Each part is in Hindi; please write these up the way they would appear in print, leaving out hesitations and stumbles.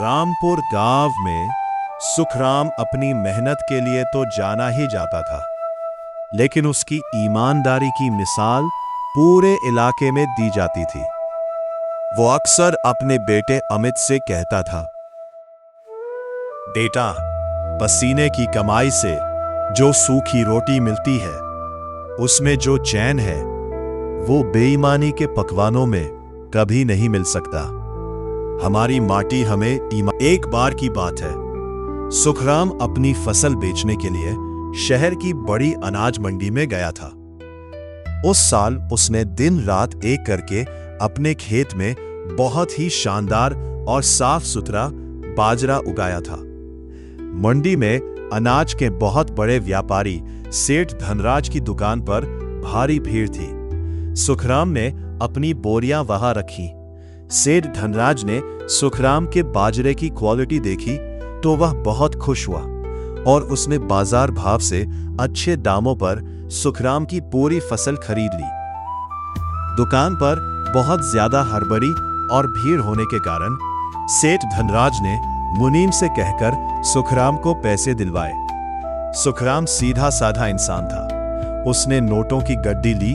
रामपुर गांव में सुखराम अपनी मेहनत के लिए तो जाना ही जाता था, लेकिन उसकी ईमानदारी की मिसाल पूरे इलाके में दी जाती थी। वो अक्सर अपने बेटे अमित से कहता था, बेटा, पसीने की कमाई से जो सूखी रोटी मिलती है उसमें जो चैन है वो बेईमानी के पकवानों में कभी नहीं मिल सकता। हमारी माटी हमें एक बार की बात है, सुखराम अपनी फसल बेचने के लिए शहर की बड़ी अनाज मंडी में गया था। उस साल उसने दिन रात एक करके अपने खेत में बहुत ही शानदार और साफ सुथरा बाजरा उगाया था। मंडी में अनाज के बहुत बड़े व्यापारी सेठ धनराज की दुकान पर भारी भीड़ थी। सुखराम ने अपनी बोरियां वहां रखी। सेठ धनराज ने सुखराम के बाजरे की क्वालिटी देखी तो वह बहुत खुश हुआ और उसने बाजार भाव से अच्छे दामों पर सुखराम की पूरी फसल खरीद ली। दुकान पर बहुत ज्यादा हड़बड़ी और भीड़ होने के कारण सेठ धनराज ने मुनीम से कहकर सुखराम को पैसे दिलवाए। सुखराम सीधा साधा इंसान था। उसने नोटों की गड्डी ली,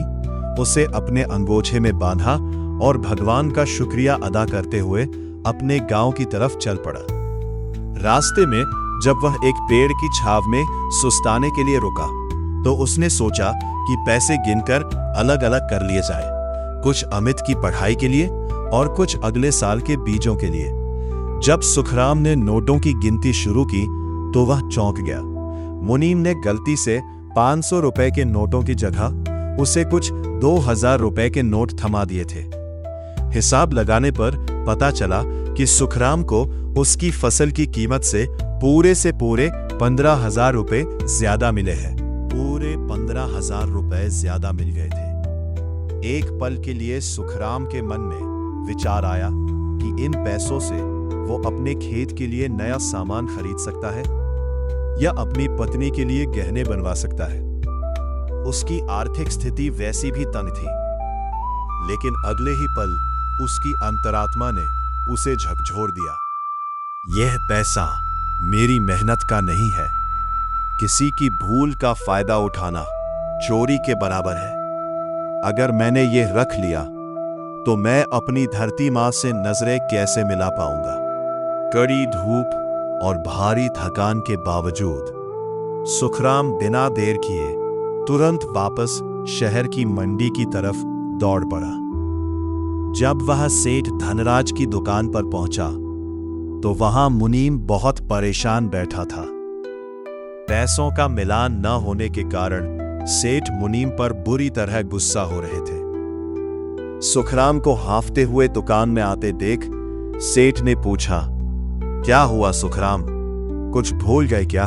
उसे अपने अंगोछे में बांधा और भगवान का शुक्रिया अदा करते हुए अपने गांव की तरफ चल पड़ा। रास्ते में जब वह एक पेड़ की छाव में सुस्ताने के लिए रुका तो उसने सोचा कि पैसे गिनकर अलग अलग कर लिए जाए, कुछ अमित की पढ़ाई के लिए और कुछ अगले साल के बीजों के लिए। जब सुखराम ने नोटों की गिनती शुरू की तो वह चौंक गया। मुनीम ने गलती से 500 रुपए के नोटों की जगह उसे कुछ 2000 रुपए के नोट थमा दिए थे। हिसाब लगाने पर पता चला कि सुखराम को उसकी फसल की कीमत से पूरे 15,000 रुपए ज्यादा मिले हैं। पूरे 15,000 रुपए ज्यादा मिल गए थे। एक पल के लिए सुखराम के मन में विचार आया कि इन पैसों से वो अपने खेत के लिए नया सामान खरीद सकता है या अपनी पत्नी के लिए गहने बनवा सकता है। उसकी आर्थिक स्थिति वैसी भी तंग थी, लेकिन अगले ही पल उसकी अंतरात्मा ने उसे झकझोर दिया। यह पैसा मेरी मेहनत का नहीं है। किसी की भूल का फायदा उठाना चोरी के बराबर है। अगर मैंने यह रख लिया तो मैं अपनी धरती मां से नजरें कैसे मिला पाऊंगा। कड़ी धूप और भारी थकान के बावजूद सुखराम बिना देर किए तुरंत वापस शहर की मंडी की तरफ दौड़ पड़ा। जब वह सेठ धनराज की दुकान पर पहुंचा तो वहां मुनीम बहुत परेशान बैठा था। पैसों का मिलान न होने के कारण सेठ मुनीम पर बुरी तरह गुस्सा हो रहे थे। सुखराम को हांफते हुए दुकान में आते देख सेठ ने पूछा, क्या हुआ सुखराम, कुछ भूल गए क्या?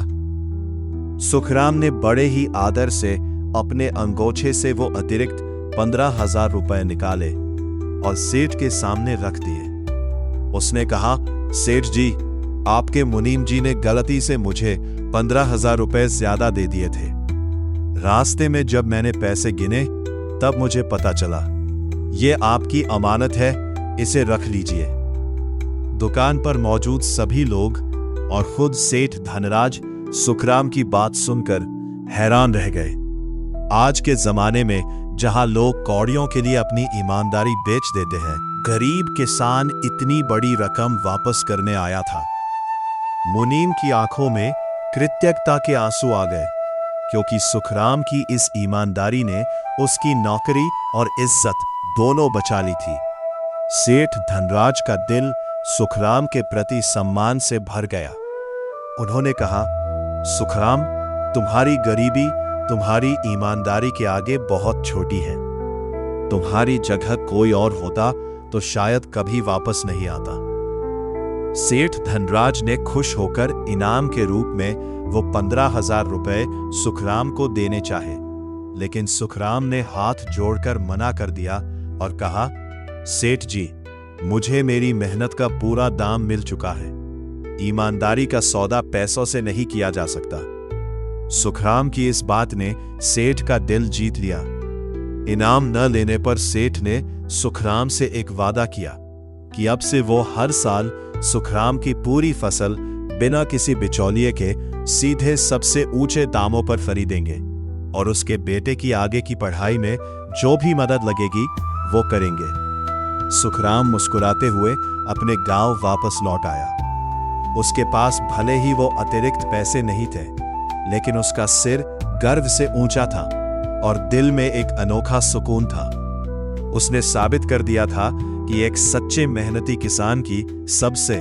सुखराम ने बड़े ही आदर से अपने अंगोछे से वो अतिरिक्त 15,000 रुपए निकाले और सेठ के सामने रख दिए। उसने कहा, सेठ जी, आपके मुनीम जी ने गलती से मुझे 15,000 रुपए ज्यादा दे दिए थे। रास्ते में जब मैंने पैसे गिने तब मुझे पता चला। ये आपकी अमानत है, इसे रख लीजिए। दुकान पर मौजूद सभी लोग और खुद सेठ धनराज सुखराम की बात सुनकर हैरान रह गए। आज के जमाने में जहां लोग कौड़ियों के लिए अपनी ईमानदारी बेच देते हैं, गरीब किसान इतनी बड़ी रकम वापस करने आया था। मुनीम की आंखों में कृतज्ञता के आंसू आ गए, क्योंकि सुखराम की इस ईमानदारी ने उसकी नौकरी और इज्जत दोनों बचा ली थी। सेठ धनराज का दिल सुखराम के प्रति सम्मान से भर गया। उन्होंने कहा, सुखराम, तुम्हारी गरीबी तुम्हारी ईमानदारी के आगे बहुत छोटी है। तुम्हारी जगह कोई और होता तो शायद कभी वापस नहीं आता। सेठ धनराज ने खुश होकर इनाम के रूप में वो 15,000 रुपए सुखराम को देने चाहे, लेकिन सुखराम ने हाथ जोड़कर मना कर दिया और कहा, सेठ जी, मुझे मेरी मेहनत का पूरा दाम मिल चुका है। ईमानदारी का सौदा पैसों से नहीं किया जा सकता। सुखराम की इस बात ने सेठ का दिल जीत लिया। इनाम न लेने पर सेठ ने सुखराम से एक वादा किया कि अब से वो हर साल सुखराम की पूरी फसल बिना किसी बिचौलिए के सीधे सबसे ऊंचे दामों पर खरीदेंगे और उसके बेटे की आगे की पढ़ाई में जो भी मदद लगेगी वो करेंगे। सुखराम मुस्कुराते हुए अपने गांव वापस लौट आया। उसके पास भले ही वो अतिरिक्त पैसे नहीं थे, लेकिन उसका सिर गर्व से ऊंचा था और दिल में एक अनोखा सुकून था। उसने साबित कर दिया था कि एक सच्चे मेहनती किसान की सबसे